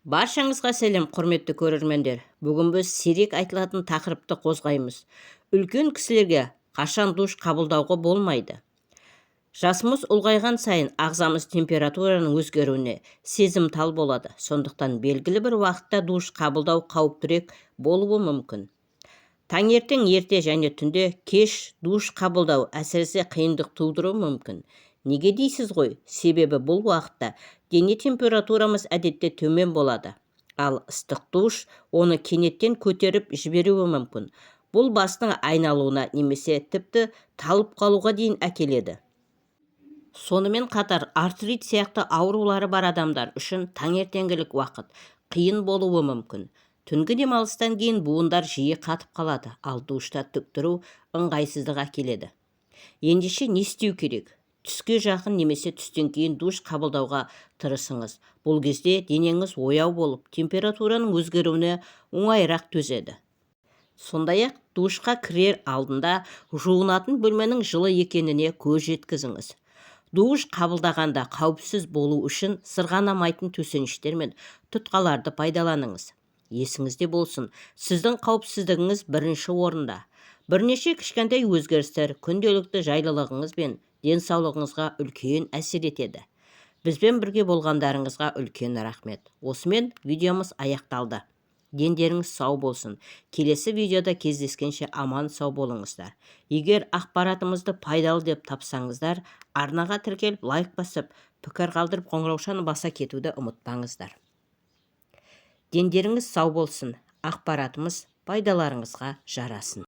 Баршаңызға сәлем, құрметті көрермендер. Бүгін біз сирек айтылатын тақырыпты қозғаймыз. Үлкен кісілерге қашан душ қабылдауға болмайды? Жасымыз ұлғайған сайын ағзамыз температураның өзгеруіне сезімтал болады. Сондықтан белгілі бір уақытта душ қабылдау қауіптірек болуы мүмкін. Таңертең ерте және түнде кеш душ қабылдау әсіресе қиындық тудыруы мүмкін. Неге дейсіз ғой? Себебі бұл уақытта дене температурамыз әдетте төмен болады. Ал ыстық душ оны кенеттен көтеріп жіберуі мүмкін. Бұл бастың айналуына немесе тіпті талып қалуға дейін әкеледі. Сонымен қатар артрит сияқты аурулары бар адамдар үшін таңертеңгілік уақыт қиын болуы мүмкін. Түнгі демалыстан кейін буындар жиі қатып қалады, ал душта тік тұру ыңғайсыздық әкеледі. Ендеше не істеу керек? Түске жақын немесе түстен кейін душ қабылдауға тырысыңыз. Бұл кезде денеңіз ояу болып, температураның өзгеруіне оңайырақ төзеді. Сондай-ақ душқа кірер алдында жуынатын бөлменің жылы екеніне көз жеткізіңіз. Душ қабылдағанда қауіпсіз болу үшін сырғанамайтын төсеніштер мен тұтқаларды пайдаланыңыз. Есіңізде болсын, сіздің қауіпсіздігіңіз бірінші орында. Бірнеше кішкентай өзгерістер күнделікті жайлылығыңыз бен денсаулығыңызға үлкен әсер етеді. Бізбен бірге болғандарыңызға үлкен рахмет. Осымен видеомыз аяқталды. Дендеріңіз сау болсын. Келесі видеода кездескенше аман сау болыңыздар. Егер ақпаратымызды пайдалы деп тапсаңыздар, арнаға тіркеліп лайк басып, пікір қалдырып қоңыраушаны баса кетуді ұмытпаңыздар. Дендеріңіз сау болсын. Ақпаратымыз пайдаларыңызға жарасын.